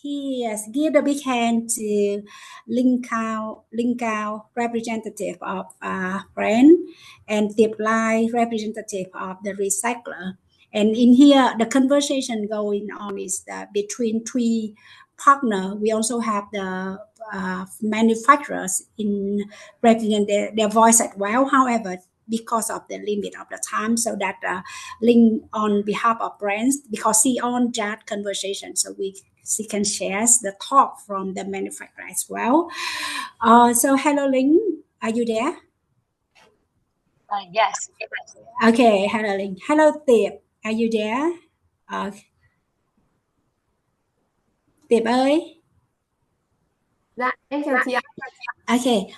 Yes, give a big hand to Linh Cao, representative of brand, and Tiep Lai, representative of the recycler. And in here, the conversation going on is between three partner. We also have the manufacturers in represent their voice as well. However, because of the limit of the time, so that Link on behalf of brands, because she on that conversation, so she can share the talk from the manufacturer as well. So hello Link, are you there? Yes. Okay, hello Link. Hello Tiệp, are you there? Tiệp ơi. Dạ, em chào chị ạ. Okay,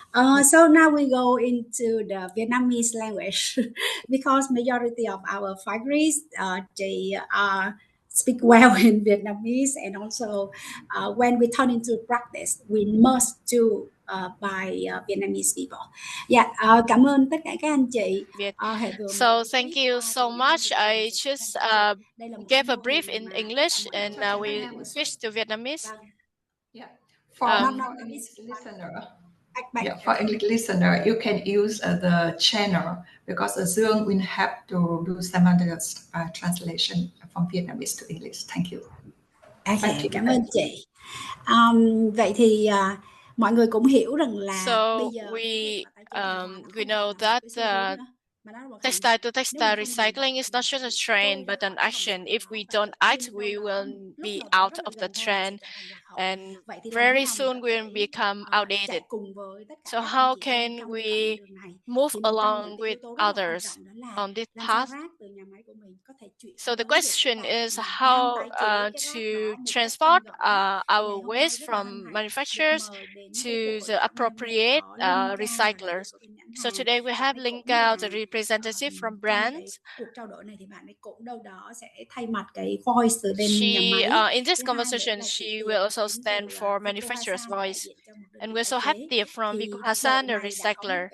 so now we go into the Vietnamese language because majority of our factories they speak well in Vietnamese, and also when we turn into practice, we must do by Vietnamese people. Yeah, cảm ơn tất cả các anh chị. So thank you so much. I just gave a brief in English, and now we switch to Vietnamese. Yeah. For English listener. Yeah, for English listener, you can use the channel because Dương will have to do simultaneous translation from Vietnamese to English. Thank you. Okay, cảm ơn chị. Vậy thì mọi người cũng hiểu rằng là so we know that textile to textile recycling is not just a trend but an action. If we don't act, we will be out of the trend, and very soon we will become outdated. So how can we move along with others on this path? So the question is how to transport our waste from manufacturers to the appropriate recyclers. So today we have Linh Cao, the representative from brands. She, in this conversation, she will also stand for manufacturer's voice. And we also have Tiep from Vico Hassan, the recycler.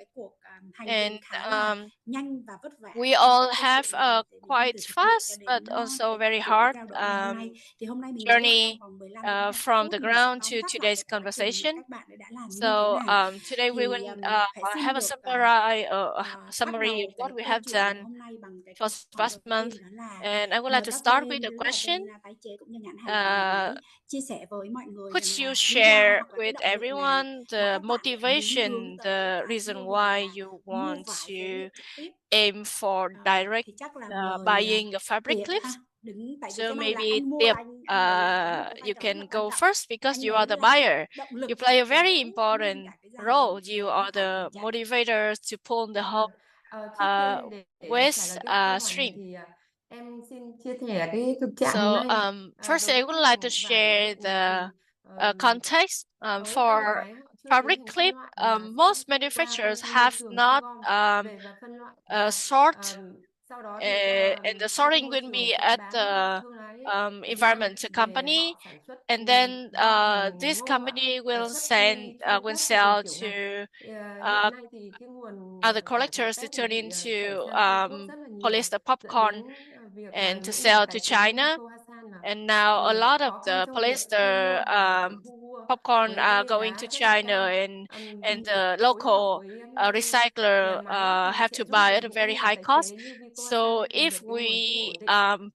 And we all have a quite fast but also very hard journey from the ground to today's conversation. So today we will have a summary of what we have done for the past month. And I would like to start with a question. Could you share with everyone the motivation, the reason why you want to aim for direct buying of fabric clips? So maybe Tiep, you can go first because you are the buyer. You play a very important role. You are the motivator to pull the whole waste stream. Em xin chia sẻ cái thực trạng So hôm nay. first I would like to share the context for fabric clip. Most manufacturers have not sort, and the sorting will be at the environmental company, and then this company will sell to other collectors to turn into polyester popcorn and to sell to China. And now a lot of the polyester popcorn are going to China, and the local recycler have to buy at a very high cost. So if we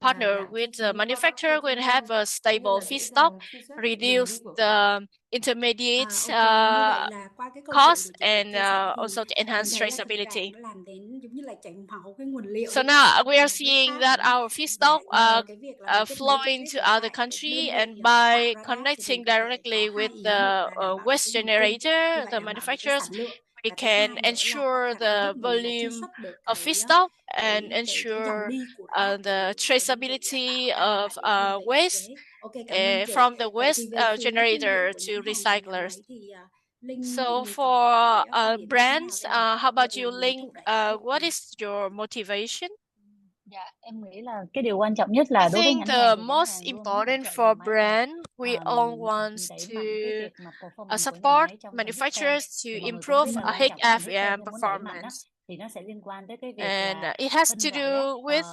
partner with the manufacturer, we'll have a stable feedstock, reduce the intermediate cost, and also to enhance traceability. So now we are seeing that our feedstock flowing to other country, and by connecting directly with the waste generator, the manufacturers, we can ensure the volume of feedstock and ensure the traceability of waste from the waste generator to recyclers. So for brands, how about you, Linh? What is your motivation? Em nghĩ là cái điều quan trọng nhất là I đối với think ngành the hàng thì most important for brand, we all want to support manufacturers to improve HFM performance. thì nó sẽ liên quan tới cái việc And it has to do with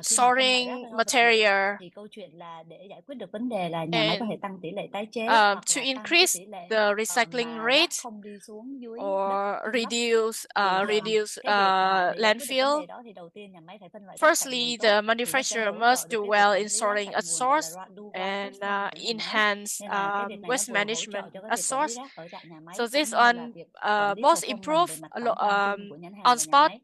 sorting material thì câu chuyện là để giải quyết được vấn đề là nhà máy có thể and tăng tỷ lệ tái chế to hoặc là tăng cái increase tỷ lệ the recycling mà rác rate không đi xuống dưới đất or chôn lấp. reduce Thì reduce cái việc mà để giải quyết được vấn landfill. đề đó thì đầu tiên nhà máy phải phân loại rác tại nguồn Firstly, tốt the thì nó sẽ manufacturer hỗ trợ must được do cái việc well quản in lý rác sorting tại at nguồn gọi là source do right and first time của nhà máy. enhance Nên là cái việc này nó waste vừa hỗ trợ management cho cái at việc quản lý source. rác ở tại nhà máy So cũng this như là việc quản lý both sổ không ngầm improve về mặt tổng tham chung của nhãn hàng on và nhà spot máy.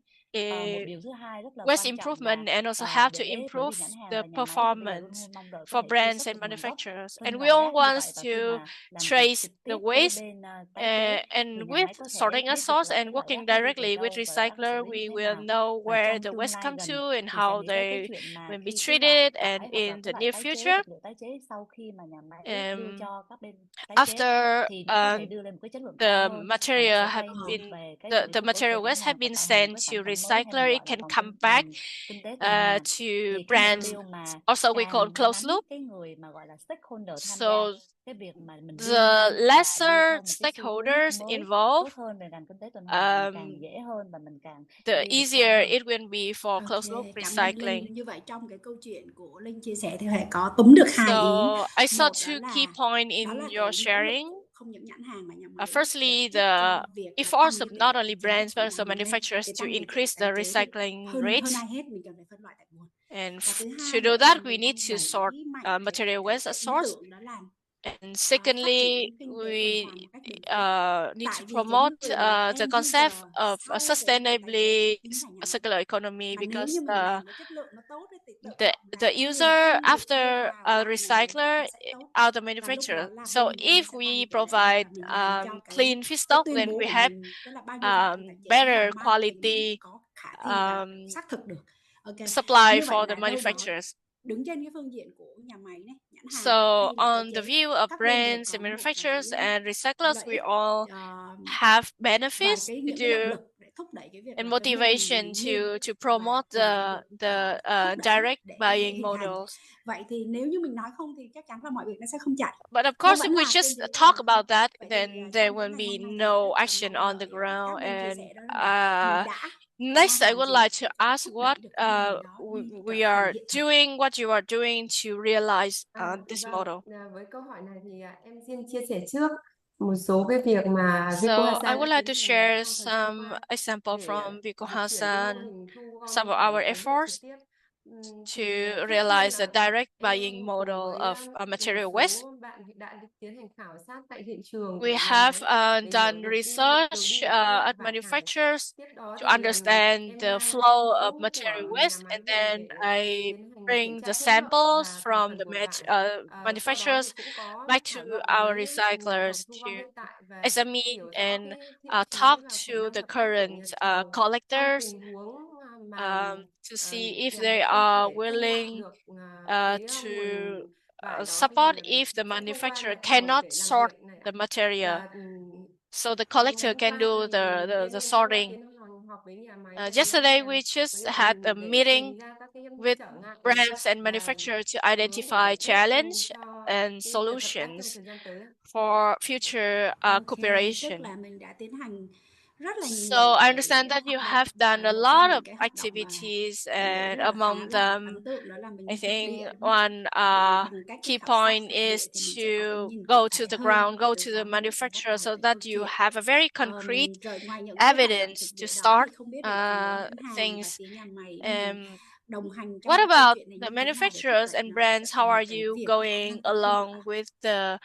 Một điều thứ hai rất là waste quan trọng improvement là and also have to bởi improve vì nhãn hàng the và nhà máy thì bây giờ luôn performance luôn mong đợi có for thể truy brands xuất and được nguồn gốc manufacturers. phân And we loại all rác như want vậy, và khi to mà làm việc trace trực the tiếp với waste bên tái chế and thì nhà with máy có thể sorting at biết được source là and cái loại working rác đó đi từ directly with đâu và đã xử recycler, lý như we thế will nào. know Và where trong the tương waste lai come gần to and thì sẽ how nghĩ tới cái they chuyện mà will be khi cái loại treated, and thải hoặc là in cái the loại near tái chế, future. vật liệu tái chế sau khi mà nhà máy đưa cho các bên tái chế After thì nó có thể đưa lên một cái chất lượng cao the hơn, và nó material sẽ have thay đổi been về cái xử lý the chất waste material như thế waste have nào và been tạo thành một sent cái to sản phẩm mới hay recycler, mình it gọi là can come back kinh tế tuần hoàn. to Thì cái mục brands. tiêu mà Also, we call càng closed ngắn loop. cái người mà gọi là stakeholder tham gia So cái việc mà mình đưa the nhanh và đi lesser theo một cái xu hướng stakeholders mới involved, tốt hơn về ngành kinh tế tuần hoàn thì càng um, dễ hơn và mình càng the đi được xa easier hơn. it will be for closed loop Ok, cảm ơn recycling. Linh. Như vậy trong cái câu chuyện của Linh chia sẻ thì phải có túm được hai ý. So I saw Một đó two là key points đó in là your cái nỗ lực sharing. của không những nhãn hàng mà nhà máy Firstly, để giúp the cho việc là tăng efforts cái of tỷ not lệ only tái chế brands but của also nhà mình lên. manufacturers Để to tăng tỷ lệ increase tái the chế thì recycling hơn rate. ai hết mình cần phải phân loại tại nguồn. And Và thứ to hai do nữa là that, we mình need đang to sort đẩy mạnh material waste cái at ý source. tưởng đó là And phát secondly, triển kinh tế tuần we hoàn một cách bền vững. need to Tại vì cái promote người mà the end concept user of a sau cái vấn đề tái chế sustainably chính là nhà máy. circular economy, Mà nếu because như mình làm cái chất lượng nó tốt ấy, thì tự the động là cái user nguồn cung được đưa after vào a lại nhà máy nó recycler sẽ tốt, are the và lúc manufacturer. đó là So bền vững nó if sẽ tăng we tỷ lệ lên provide và mình làm cho clean cái feedstock, tuyên then bố we của have mình tức là bao nhiêu phần trăm tái chế nó better làm mang tính quality có khả thi và um, xác thực được. Ok, supply như vậy for the là đâu đó manufacturers. đứng trên cái phương diện của nhà máy này, nhãn hàng So hay là tái on the chế, view of các bên đều brands có and một manufacturers and recyclers, lợi we ích all ờ, have và benefits to những cái động do lực để thúc đẩy cái việc and là cái mô hình motivation này nên to và promote phải được the thúc đẩy direct để buying hình thành. models. Vậy thì nếu như mình nói không thì chắc chắn là mọi việc nó sẽ không chạy. But of Nó course, vẫn if we là trên just giấy tờ talk mà thôi. about that, Vậy thì then there trong cái will ngày be hôm nay thì no rất là action mong on the đợi ground. các bên chia And sẻ đó là mình đã và next, đang I làm would gì like to để ask thúc what đẩy được cái mô hình đó đi trở we thành are hiện thực. doing, what you are doing to realize this Vâng, model. với câu hỏi này thì em xin chia sẻ trước một số cái việc mà Vico So I Hassan would đã like to tiến hành share trong thời gian some qua example để from Vico dịch chuyển cái mô Hassan, hình thu gom some of thải our phế liệu trực efforts tiếp. to Thì trước tiên realize the là direct buying em cùng model với of một material waste. số bạn đã tiến hành khảo sát tại hiện trường We của nhà have máy để hiểu done được đường research đi của các loại at vải thải. manufacturers Tiếp đó to thì understand em the mang flow of mẫu material của nhà waste, máy and về then để I tiến hành kiểm bring tra the chất lượng samples và thành from phần the của vải. Sau đó thì manufacturers cũng có back to thảo luận our với nhà thầu recyclers thu to gom hiện tại và examine hiểu rõ and cái thiện chí talk và khả to năng the hợp tác của current nhà thầu trong collectors tình huống mà to see if nhà they máy không are thể tranh lại willing được cái to nguồn vải đó support thì if the sẽ thông qua manufacturer nhà thầu cannot để làm sort việc này ạ. the material. Và So the ngày collector hôm can qua do thì the bên em cũng đã sorting. tiến hành họp với nhà máy và nhãn Yesterday, we hàng just với had a để meeting tìm ra các cái with trở ngại brands and và manufacturers to hướng để identify giải quyết challenge cho and cái việc hợp tác trong solutions thời gian tới. for future Ok, tức cooperation. là mình đã tiến hành rất là nhiều So I cái understand that you hoạt động have done và a một trong lot những of cái hoạt động mà activities, mình nghĩ and là khá among là them, ấn tượng đó là mình I đi thực think địa, đúng không? one Thì bằng cách cái key khảo sát point thực địa is thì mình sẽ có cái to nhìn cụ go to thể the hơn ground, go để to the có thể sẽ bắt manufacturer, đầu so cái that câu you chuyện. have a very concrete Rồi ngoài những cái hoạt động evidence thực to địa đó thì start không biết được phía nhãn hàng và things. phía nhà máy mình Um, đồng hành trong what cái câu about chuyện này the như thế nào để thúc manufacturers đẩy and nó trở brands? How thành một are cái you việc khả going năng thực thi hiệu along quả? with the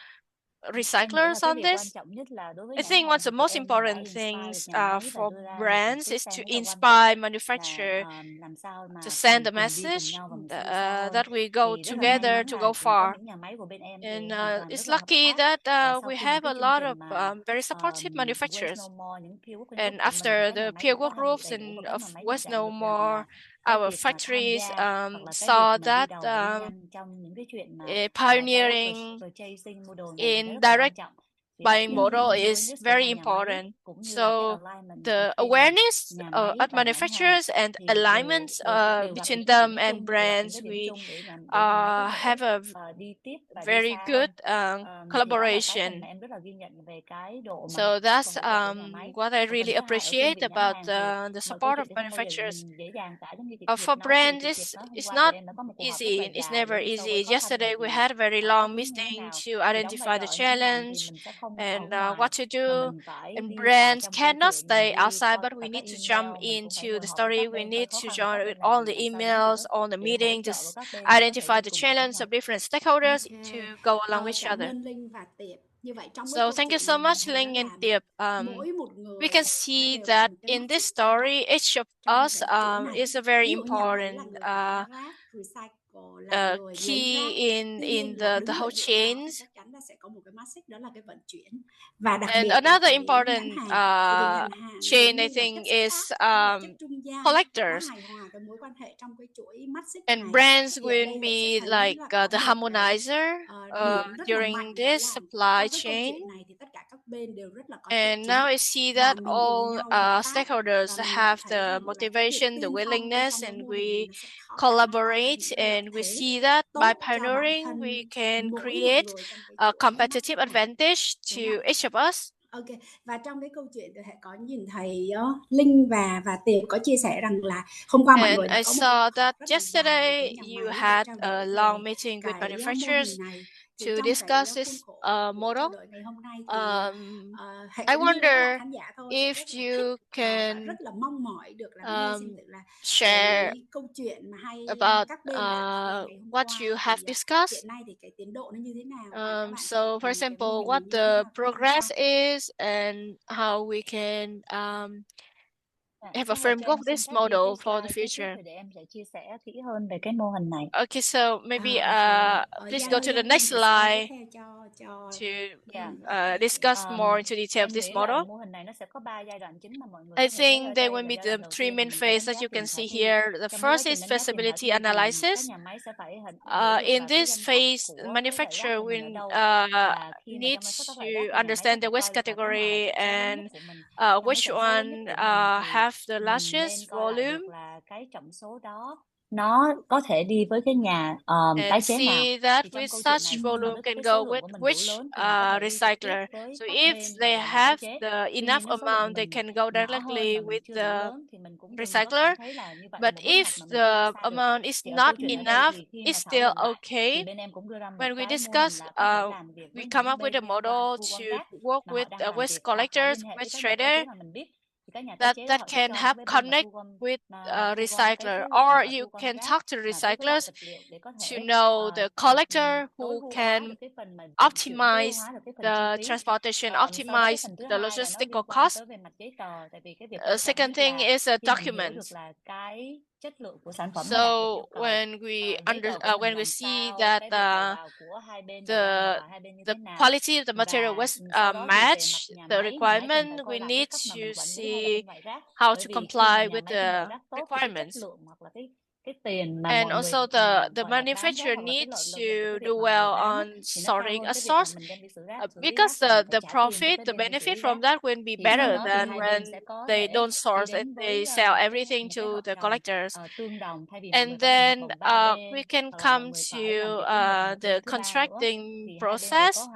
Em nghĩ là recyclers cái on việc quan this? trọng nhất là đối với I nhãn think one hàng of the thì most em đã important inspire được things nhà máy và for đưa ra một cái brands case is stand to rất là quan trọng inspire là manufacturer làm sao to mà send a cùng đi cùng message nhau và mình sẽ đi xa hơn. that we go Thì rất là may together mắn to là go có far. những nhà máy của bên em thì And hoàn toàn rất it's là hợp lucky tác. that Và sau we khi một have cái a chương lot trình of mà very supportive Waste No manufacturers. More, những peer work group And của mình thì after các the nhà máy peer cũng có work tham dự groups đầy đủ and và các of nhà máy nhận West dạng No được rằng More, là cái our việc mà tham factories gia hoặc là cái việc saw mà đi that đầu đi nhanh trong những cái chuyện mà direct pioneering purchasing model này thì nó in rất là quan direct trọng. buying model is very important. So the awareness at manufacturers and alignments between them and brands, we have a very good collaboration. So that's what I really appreciate about the support of manufacturers. For brands, it's not easy. It's never easy. Yesterday, we had a very long meeting to identify the challenge and what to do. And brands cannot stay outside, but we need to jump into the story. We need to join with all the emails, all the meetings, just identify the challenge of different stakeholders to go along with each other. So thank you so much, Linh and Tiep. We can see that in this story, each of us is a very important key in the whole chains. And another important chain, I think, is collectors. And brands will be like the harmonizer during this supply chain. And now I see that all stakeholders have the motivation, the willingness, and we collaborate. And we see that by pioneering, we can create a competitive advantage to each of us. Ok, và trong cái câu chuyện tôi có nhìn thấy Linh và Tiệp có chia sẻ rằng là hôm qua mọi người đã I có một saw that yesterday you had a long meeting with manufacturers to discuss this model. I wonder if you can share about what you have discussed. So, for example, what the progress is and how we can have a framework of this model for the future. Okay, so maybe please go to the next slide to discuss more into detail of this model. I think there will be the three main phases that you can see here. The first is feasibility analysis. In this phase, the manufacturer will need to understand the waste category and which one have the largest volume. Nó có thể đi với cái nhà tái chế nào. See that with such volume can go with which recycler. So if they have the enough amount, they can go directly with the recycler. But if the amount is not enough, it's still okay. When we discuss, we come up with a model to work with waste collectors, waste trader, that can have connect with recycler, or you can talk to recyclers to know the collector who can optimize the transportation, optimize the logistical cost. Second thing is a document. So when we see that the quality of the material was match the requirement, we need to see how to comply with the requirements. And also the manufacturer needs to do well on sorting a source because the profit, the benefit from that will be better than when they don't source and they sell everything to the collectors. And then we can come to the contracting process.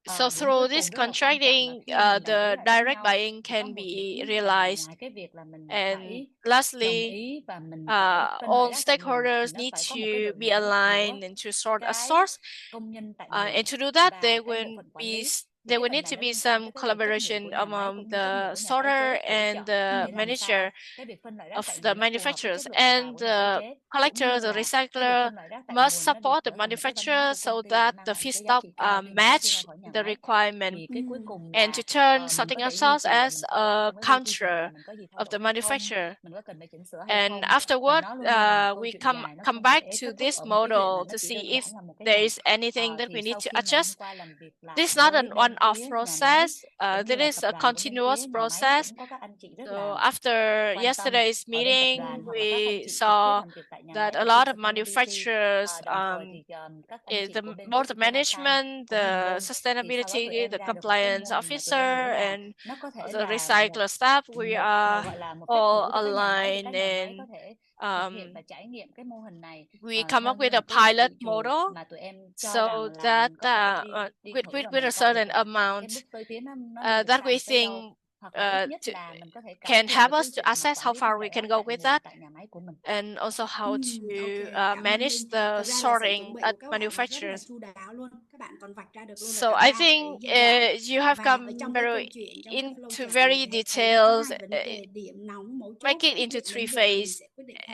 So through this contracting, the direct buying can be realized. And lastly, all stakeholders need to be aligned and to sort a source. And to do that, there will need to be some collaboration among the sorter and the manager of the manufacturers, and the collector, the recycler must support the manufacturer so that the feedstock match the requirement, and to turn sorting out source as a counter of the manufacturer. And afterward, we come back to this model to see if there is anything that we need to adjust. This is not a one-off process. This is a continuous process. So after yesterday's meeting, we saw that a lot of manufacturers, both the management, the sustainability, the compliance officer, and the recycler staff, we are all aligned, and we come up with a pilot model so that with a certain amount that we think can help us to assess how far we can go with that, and also how to manage the sorting at manufacturers. So I think you have come into very details, make it into 3 phases,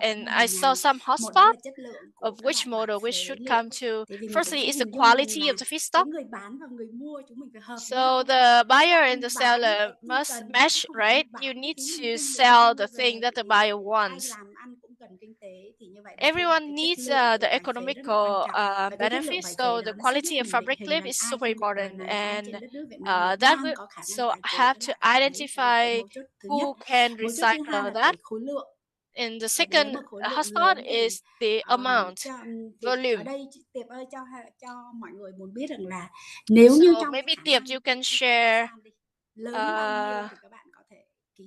and I saw some hotspot of which model we should come to. Firstly, is the quality of the feedstock. So the buyer and the seller must match, right? You need to sell the thing that the buyer wants. Everyone needs the economical benefits, so the quality of fabric clip is super important, and so have to identify who can recycle that. And the second hotspot is the amount, volume. So maybe Tiep, you can share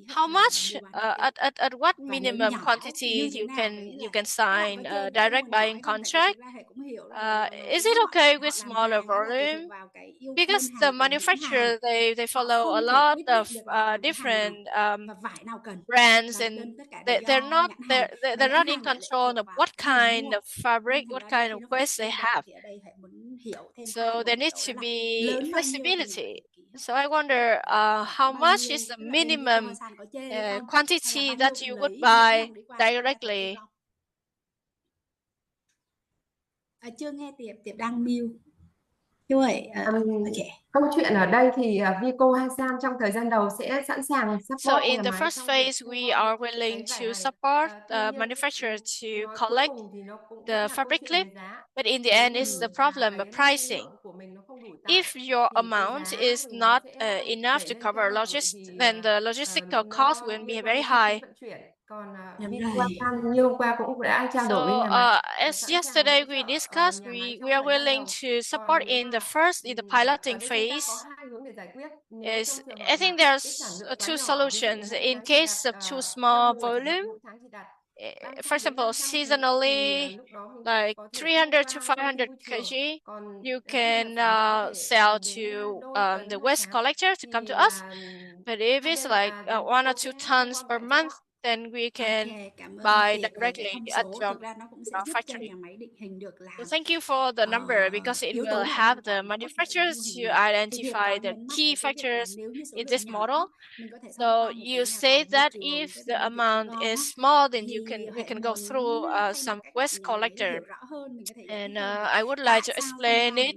how much at what minimum quantity you can sign a direct buying contract. Is it okay with smaller volume? Because the manufacturer they follow a lot of different brands, and they're not in control of what kind of fabric, what kind of waste they have. So there needs to be flexibility. So I wonder how much is the minimum quantity that you would buy directly. Chưa nghe Tiệp đang mute. Câu chuyện ở đây thì Vico Hasan trong thời gian đầu sẽ sẵn sàng support So in nhà the máy first phase, we are willing to support the manufacturer to collect the fabric clip, but in the end, it's the problem of pricing. If your amount is not enough to cover logistics, then the logistical cost will be very high. So as yesterday we discussed, we are willing to support in the piloting phase. I think there's 2 solutions in case of too small volume. For example, seasonally, like 300 to 500 kg, you can sell to the waste collector to come to us. But if it's like 1 or 2 tons per month, then we can buy directly at your factory. So thank you for the number, because it will help the manufacturers to identify the key factors in this model. So you say that if the amount is small, then we can go through some waste collector, and I would like to explain it,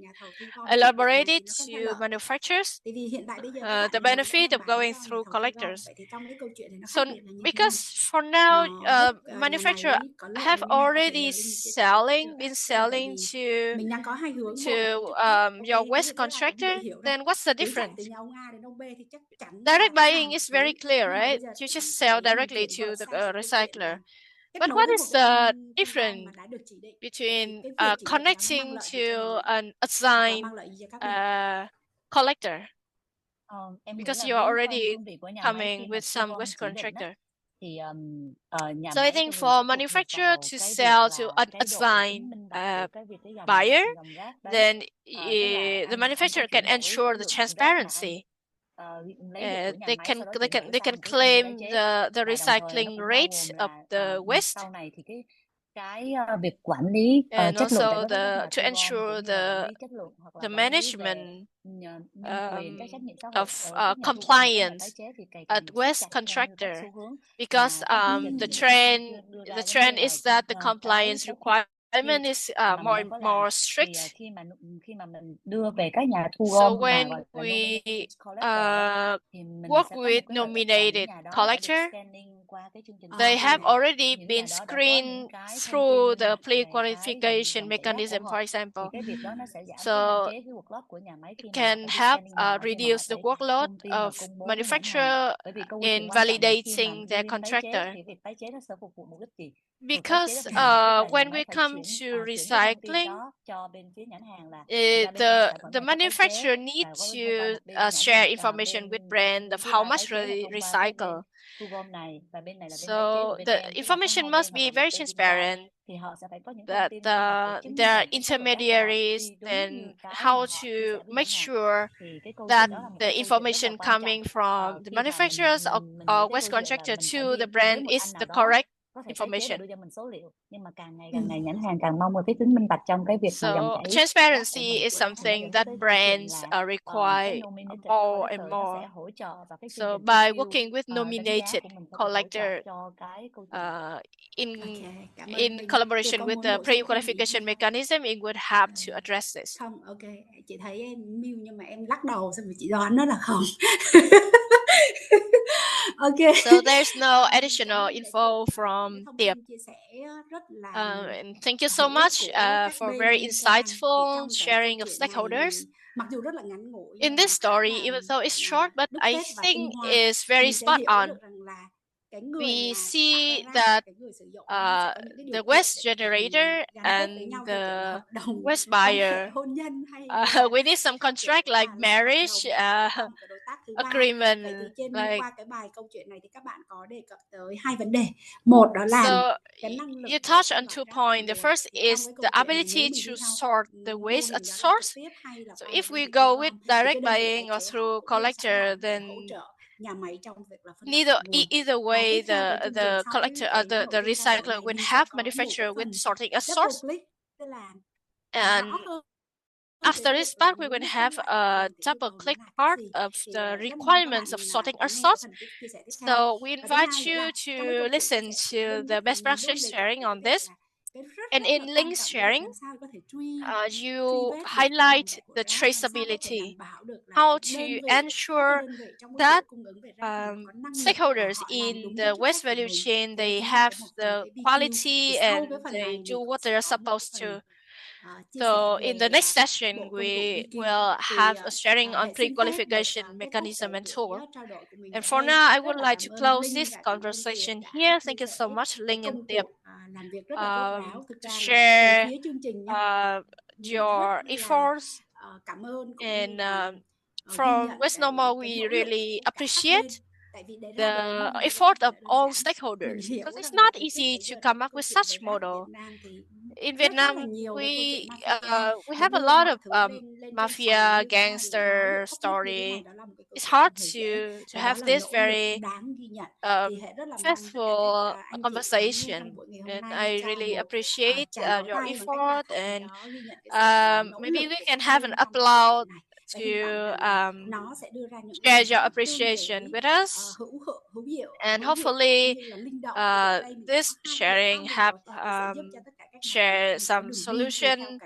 elaborate it to manufacturers, the benefit of going through collectors. So because for now, manufacturer have already been selling to your waste contractor, then what's the difference? Direct buying is very clear, right? You just sell directly to the recycler. But what is the difference between connecting to an assigned collector? Because you are already coming with some waste contractor. So I think for manufacturer to sell to an assigned buyer, then the manufacturer can ensure the transparency. They can claim the recycling rate of the waste, and also to ensure the management of compliance at waste contractor, because the trend is that the compliance requirement is more strict. So when we work with nominated collector, they have already been screened through the pre-qualification mechanism, for example. So it can help reduce the workload of manufacturer in validating their contractor. Because when we come to recycling, the manufacturer needs to share information with brand of how much they recycle. So the information must be very transparent, that there are intermediaries, and how to make sure that the information coming from the manufacturers or waste contractor to the brand is the correct information. So transparency is something that brands require more and more. So by working with nominated collector in collaboration with the pre-qualification mechanism, it would have to address this. Không, ok, chị thấy em mute nhưng mà em lắc đầu xong rồi chị đoán nó là không. Okay. So there's no additional info from Tiep. And thank you so much for very insightful sharing of stakeholders. In this story, even though it's short, but I think it's very spot on. We see that the waste generator and the waste buyer, we need some contract like marriage agreement. Like, so you touch on 2 points. The first is the ability to sort the waste at source. So if we go with direct buying or through collector, then either way, the collector the recycler will have manufacturer with sorting at source. And after this part, we will have a double-click part of the requirements of sorting at source. So we invite you to listen to the best practice sharing on this. And in link sharing, you highlight the traceability, how to ensure that stakeholders in the waste value chain, they have the quality and they do what they're supposed to. So in the next session, we will have a sharing on pre-qualification mechanism and tool. And for now, I would like to close this conversation here. Thank you so much, Linh and Tiep, to share your efforts. And from West Normal, we really appreciate the effort of all stakeholders, because it's not easy to come up with such model. In Vietnam, we have a lot of mafia gangster story. It's hard to have this very faithful conversation, and I really appreciate your effort. And maybe we can have an upload to share your appreciation with us, and hopefully this sharing have share some solution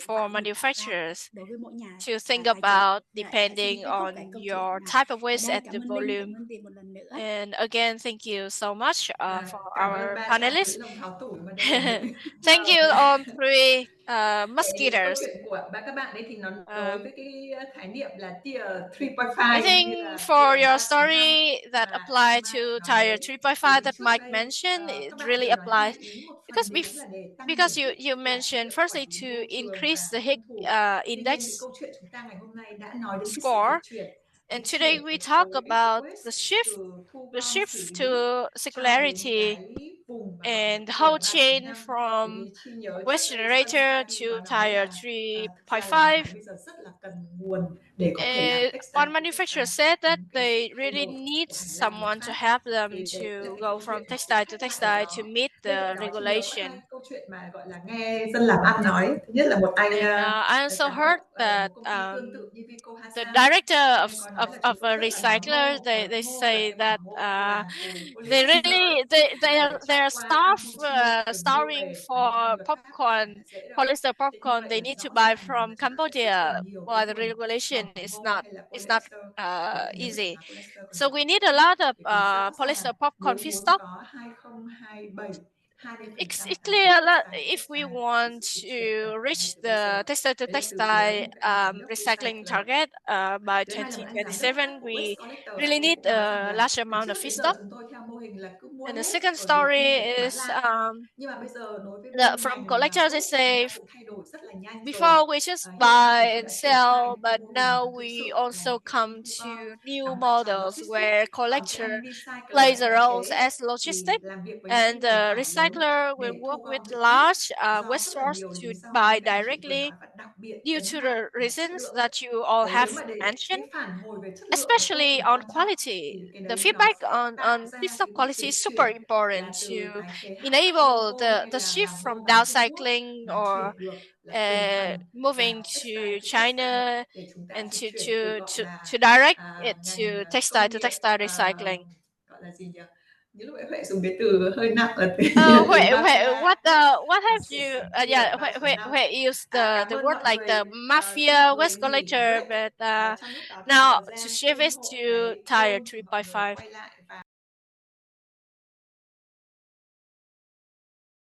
for manufacturers to think about, depending on your type of waste and the volume. And again, thank you so much for our panelists. Thank you all three mosquitoes. I think for your story that apply to tire 3.5 that Mike mentioned, it really applies because you mentioned firstly to increase the Higgs index score, and today we talk about the shift to circularity and the whole chain from waste generator to tire 3.5. One manufacturer said that they really need someone to help them to go from textile to meet the regulation. And I also heard that the director of a recycler, they say that they really they are starving for popcorn, polyester popcorn. They need to buy from Cambodia while the regulation and it's not easy. Polyester So we need a lot of polyester popcorn nếu muốn feedstock. có 2027 It's 20% clear that if we thì want sự to reach the polyester. textile to Đấy là từ phía textile nước recycling recycler. target by Thứ hai là một giám đốc khác 2027, của we waste collector really need rằng a là large từ amount trước of đến giờ feedstock. chúng tôi theo mô hình là cứ mua And the hết second ở nhiều khi story để bán is lại. Nhưng mà bây giờ đối với bên from ngành collectors, they waste người say ta cũng thay đổi rất là nhanh rồi. before we just Hiện nay buy chúng tôi and đã triển khai sell, cái but mô hình now thực we sự also là come cái thu to gom new đóng vai trò models logistics. where Còn cái collector anh recycler, plays anh a tái role chế as thì logistic, làm việc với những and cái nguồn the thải lớn recycler will để thu work with gom rất ít large do waste rất là source nhiều to lý do buy như nãy chị vừa directly nói, và đặc biệt due nhấn to mạnh the là chất reasons lượng. that you all Nếu have mà để mentioned, cái phản hồi về chất lượng là vô especially cùng on quan trọng quality. thì cái The đấy nó feedback sẽ tạo on ra feedstock cái quality sự is super chuyển important là từ to tái chế hãng enable logo hay the là shift làm from buôn bán Trung Quốc downcycling mà or chuyển được là từng phần moving vào to textile to textile China để chúng ta and dịch chuyển từ gọi to là direct it ngành to công nghiệp textile recycling. gọi là gì nhỉ? Như lúc nãy Huệ dùng cái từ hơi nặng là từ, Oh, từ what have you? Yeah, where use Cảm the ơn word mọi like người. the Chúc mọi mafia người waste nghỉ collector, break but trong lúc đó thì now Giang to sẽ ủng shift hộ to cái tire kênh thì mọi người 3.5. quay lại